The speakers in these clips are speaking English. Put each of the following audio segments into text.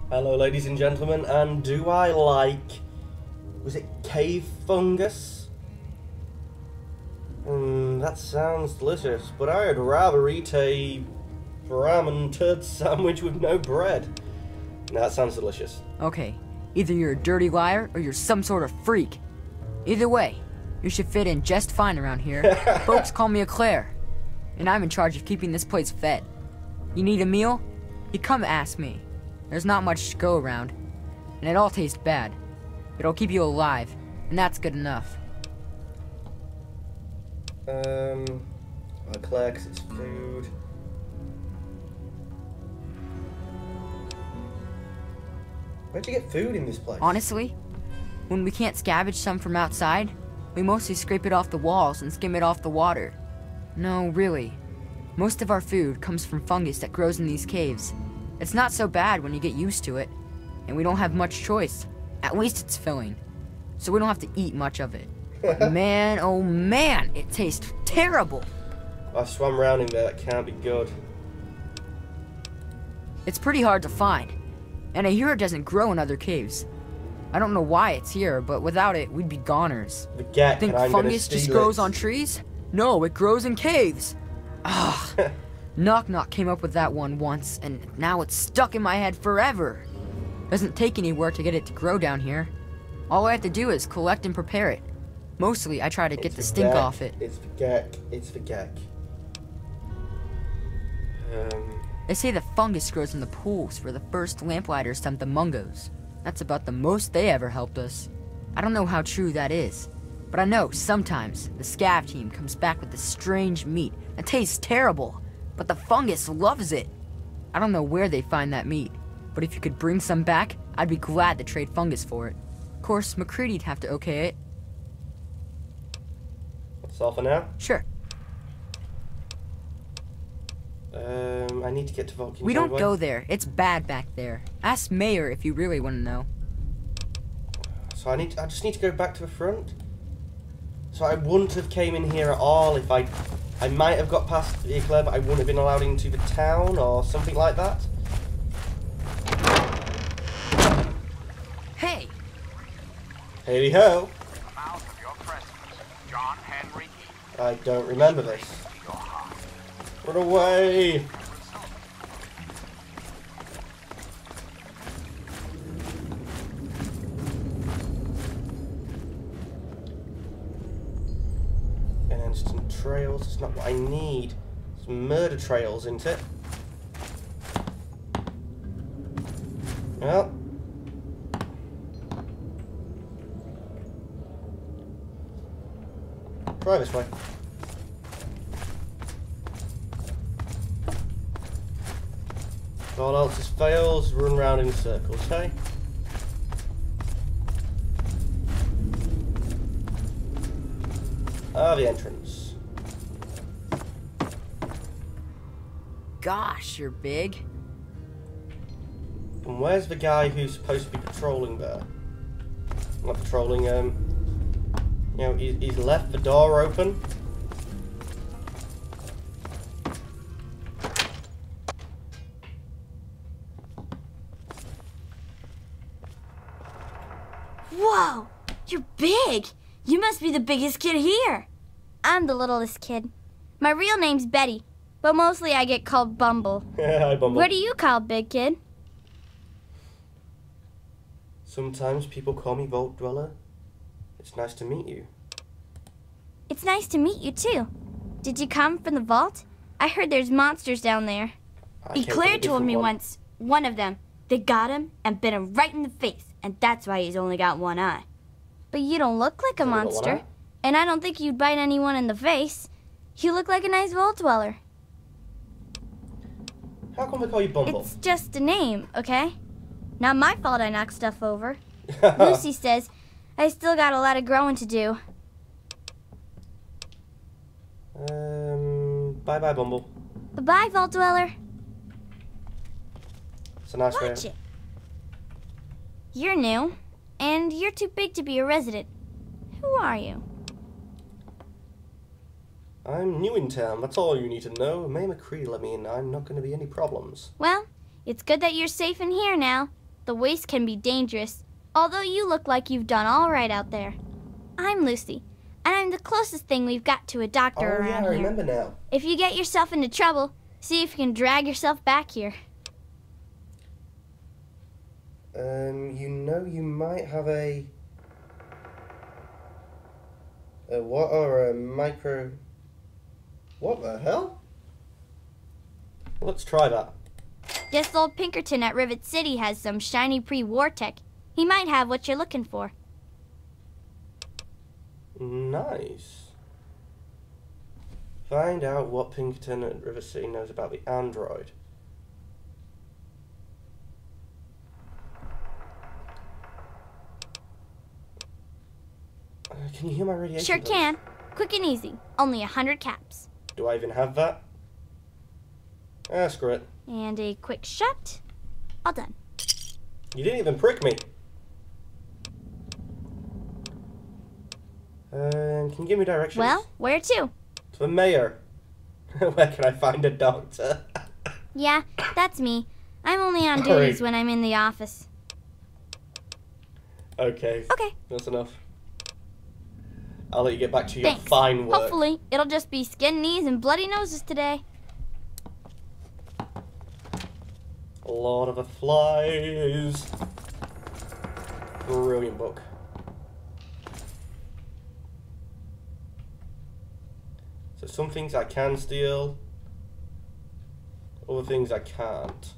Hello, ladies and gentlemen, and do I like... was it cave fungus? That sounds delicious, but I'd rather eat a ramen turd sandwich with no bread. No, that sounds delicious. Okay, either you're a dirty liar or you're some sort of freak. Either way, you should fit in just fine around here. Folks call me Eclair, and I'm in charge of keeping this place fed. You need a meal? You come ask me. There's not much to go around, and it all tastes bad. But it'll keep you alive, and that's good enough. Eclair, 'cause it's food. Where'd you get food in this place? Honestly, when we can't scavenge some from outside, we mostly scrape it off the walls and skim it off the water. No, really. Most of our food comes from fungus that grows in these caves. It's not so bad when you get used to it, and we don't have much choice. At least it's filling, so we don't have to eat much of it. But man, oh man, it tastes terrible. I swam around in there, that can't be good. It's pretty hard to find, and I hear it doesn't grow in other caves. I don't know why it's here, but without it, we'd be goners. Forget, Think fungus just grows on trees? No, it grows in caves. Ah, Knock Knock came up with that one once, and now it's stuck in my head forever. Doesn't take any work to get it to grow down here. All I have to do is collect and prepare it. Mostly, I try to get the stink off it. It's for gag. They say the fungus grows in the pools where the first lamplighters dumped the mungos. That's about the most they ever helped us. I don't know how true that is, but I know sometimes the scav team comes back with this strange meat that tastes terrible, but the fungus loves it. I don't know where they find that meat, but if you could bring some back, I'd be glad to trade fungus for it. Of course, McCready'd have to okay it. That's all for now? Sure. I need to get to Vulcan. We don't go there. It's bad back there. Ask Mayor if you really want to know. So I just need to go back to the front? So I wouldn't have came in here at all if I might have got past the Eclair, but I wouldn't have been allowed into the town or something like that. Hey! Hey ho! I don't remember this. Run away! Instant trails, it's not what I need. It's murder trails, isn't it? Well. Try this way. If all else is fails, run round in circles, hey? Ah, the entrance. Gosh, you're big. And where's the guy who's supposed to be patrolling there? Not patrolling, you know, he's left the door open. Whoa! You're big! You must be the biggest kid here. I'm the littlest kid. My real name's Betty, but mostly I get called Bumble. Hi, Bumble. What are you called, big kid? Sometimes people call me Vault Dweller. It's nice to meet you. It's nice to meet you, too. Did you come from the vault? I heard there's monsters down there. Eclair told me once, one of them, they got him and bit him right in the face, and that's why he's only got one eye. But you don't look like a monster, and I don't think you'd bite anyone in the face. You look like a nice vault dweller. How come they call you Bumble? It's just a name, okay? Not my fault I knocked stuff over. Lucy says I still got a lot of growing to do. Bye-bye, Bumble. Bye-bye, vault dweller. It's a nice way. Watch it. You're new, and you're too big to be a resident. Who are you? I'm new in town, that's all you need to know. May McCree let me in, I'm not going to be any problems. Well, it's good that you're safe in here now. The waste can be dangerous, although you look like you've done all right out there. I'm Lucy, and I'm the closest thing we've got to a doctor around here. Oh, yeah, I remember now. If you get yourself into trouble, see if you can drag yourself back here. You know, you might have a what, or a micro... What the hell? Let's try that. Guess old Pinkerton at Rivet City has some shiny pre-war tech. He might have what you're looking for. Nice. Find out what Pinkerton at Rivet City knows about the android. Can you hear my radiation? Sure can. Quick and easy. Only 100 caps. Do I even have that? Ah, screw it. And a quick shot. All done. You didn't even prick me. Can you give me directions? Well, where to? To the mayor. Where can I find a doctor? Yeah, that's me. I'm only on Hurry. duties when I'm in the office. Okay. Okay. That's enough. I'll let you get back to your Thanks. fine work. Hopefully, it'll just be skin knees and bloody noses today. Lord of the Flies. Brilliant book. So some things I can steal, other things I can't.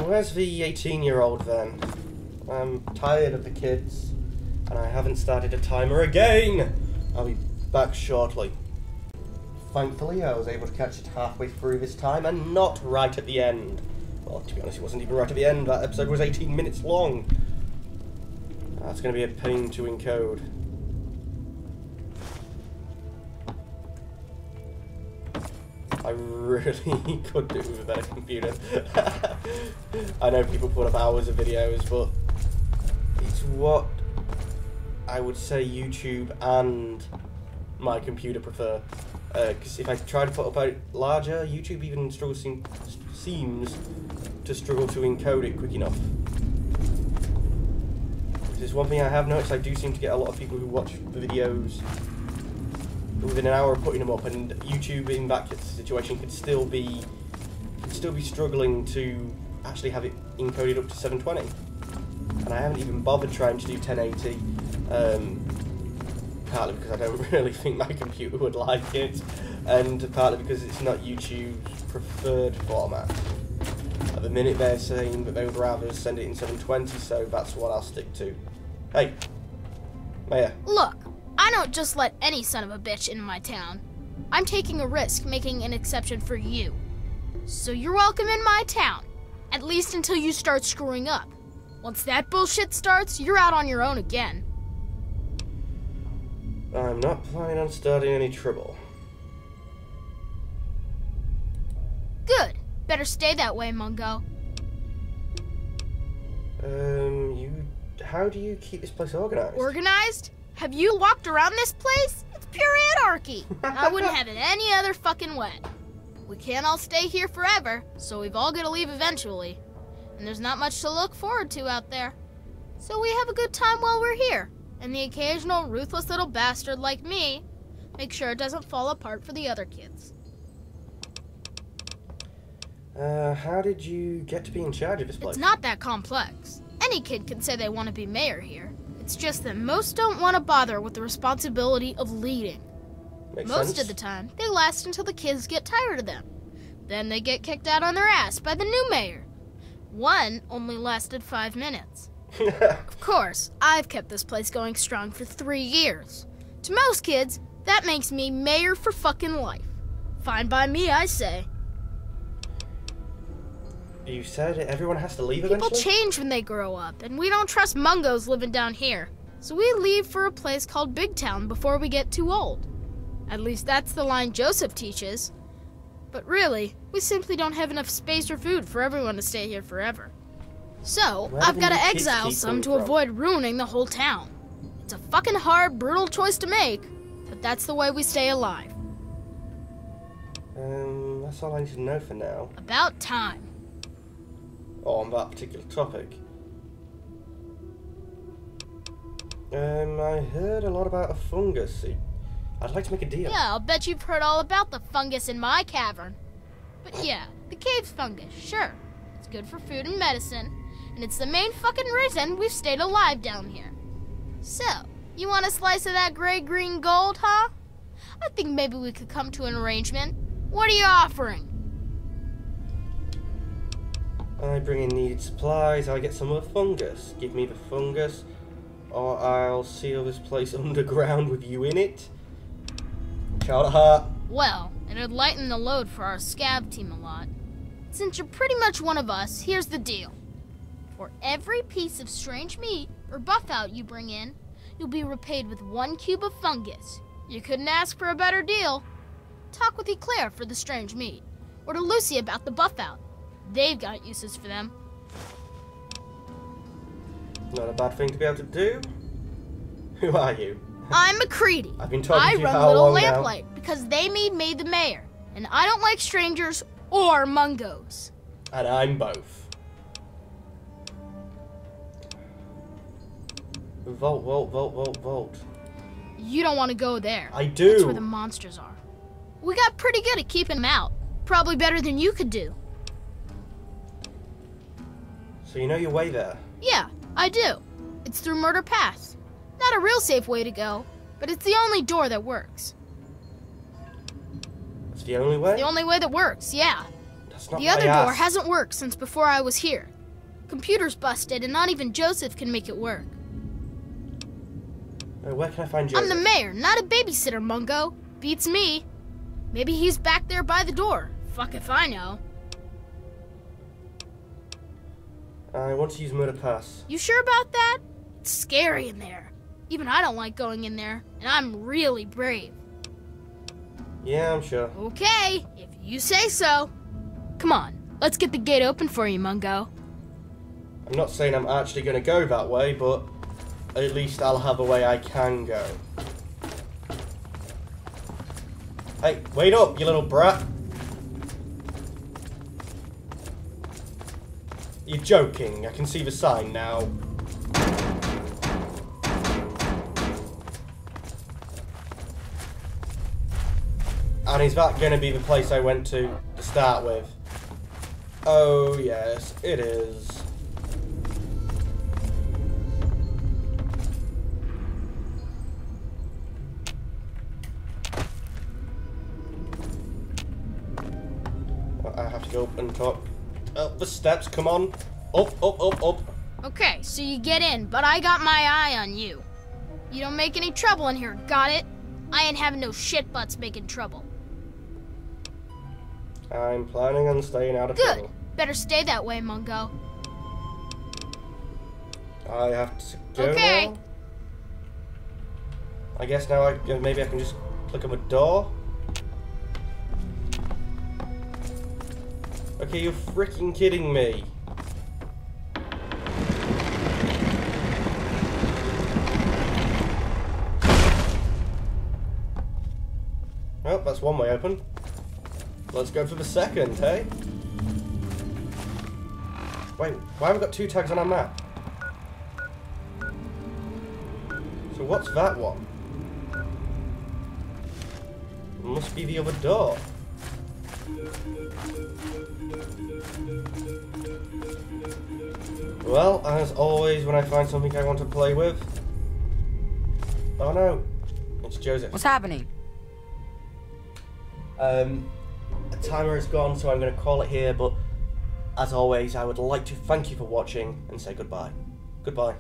Where's the 18-year-old then? I'm tired of the kids, and I haven't started a timer again! I'll be back shortly. Thankfully, I was able to catch it halfway through this time, and not right at the end. Well, to be honest, it wasn't even right at the end. That episode was 18 minutes long. That's going to be a pain to encode. I really could do with a better computer. I know people put up hours of videos, but it's what I would say YouTube and my computer prefer. Because if I try to put up a larger, YouTube even seems to struggle to encode it quick enough. There's one thing I have noticed, I do seem to get a lot of people who watch the videos within an hour of putting them up, and YouTube in that situation could still be struggling to actually have it encoded up to 720. And I haven't even bothered trying to do 1080, partly because I don't really think my computer would like it, and partly because it's not YouTube's preferred format. At the minute they're saying that they would rather send it in 720, so that's what I'll stick to. Hey, Mayor. Look, I don't just let any son of a bitch into my town. I'm taking a risk making an exception for you. So you're welcome in my town, at least until you start screwing up. Once that bullshit starts, you're out on your own again. I'm not planning on starting any trouble. Good. Better stay that way, Mungo. How do you keep this place organized? Organized? Have you walked around this place? It's pure anarchy. I wouldn't have it any other fucking way. We can't all stay here forever, so we've all got to leave eventually. And there's not much to look forward to out there. So we have a good time while we're here. And the occasional ruthless little bastard like me, make sure it doesn't fall apart for the other kids. How did you get to be in charge of this place? It's not that complex. Any kid can say they want to be mayor here. It's just that most don't want to bother with the responsibility of leading. Makes Most sense. of the time, they last until the kids get tired of them. Then they get kicked out on their ass by the new mayor. One only lasted 5 minutes. Of course, I've kept this place going strong for 3 years. To most kids, that makes me mayor for fucking life. Fine by me, I say. You said everyone has to leave People eventually? change when they grow up, and we don't trust mungos living down here. So we leave for a place called Big Town before we get too old. At least that's the line Joseph teaches. But really, we simply don't have enough space or food for everyone to stay here forever. So, Where do I've the got to new kids exile keep some coming to from? avoid ruining the whole town. It's a fucking hard, brutal choice to make, but that's the way we stay alive. That's all I need to know for now. About time. Oh, on that particular topic. I heard a lot about a fungus. I'd like to make a deal. Yeah, I'll bet you've heard all about the fungus in my cavern. But yeah, the cave's fungus, sure. It's good for food and medicine, and it's the main fucking reason we've stayed alive down here. So, you want a slice of that gray-green gold, huh? I think maybe we could come to an arrangement. What are you offering? I bring in needed supplies, I get some of the fungus. Give me the fungus, or I'll seal this place underground with you in it. Child at heart. Well, it'd lighten the load for our scab team a lot. Since you're pretty much one of us, here's the deal. For every piece of strange meat or buff out you bring in, you'll be repaid with 1 cube of fungus. You couldn't ask for a better deal. Talk with Eclair for the strange meat, or to Lucy about the buff out. They've got uses for them. Not a bad thing to be able to do. Who are you? I'm McCready. I've been talking I to you run how Little long now? Lamplight because they made the mayor, and I don't like strangers or mungos. And I'm both. Vault. You don't want to go there. I do. That's where the monsters are. We got pretty good at keeping them out. Probably better than you could do. So you know your way there? Yeah, I do. It's through Murder Pass. Not a real safe way to go, but it's the only door that works. That's the only way? The only way that works, yeah. That's not The what other I door asked. hasn't worked since before I was here. Computer's busted, and not even Joseph can make it work. Where can I find Joseph? I'm the mayor, not a babysitter, Mungo. Beats me. Maybe he's back there by the door. Fuck if I know. I want to use Murder Pass. You sure about that? It's scary in there. Even I don't like going in there, and I'm really brave. Yeah, I'm sure. Okay, if you say so. Come on, let's get the gate open for you, Mungo. I'm not saying I'm actually going to go that way, but at least I'll have a way I can go. Hey, wait up, you little brat. You're joking. I can see the sign now. And is that going to be the place I went to start with? Oh, yes, it is. I have to go up and talk. Up the steps, come on. Up. Okay, so you get in, but I got my eye on you. You don't make any trouble in here, got it? I ain't having no shit butts making trouble. I'm planning on staying out of Good. trouble. Better stay that way, Mungo. I have to go Okay. now? I guess now maybe I can just click on the door. Okay, you're freaking kidding me. Well, that's one way open. Let's go for the second, hey? Wait, why have we got 2 tags on our map? So what's that one? It must be the other door. Well, as always, when I find something I want to play with... Oh no, it's Joseph. What's happening? The timer is gone, so I'm going to call it here, but as always, I would like to thank you for watching and say goodbye. Goodbye.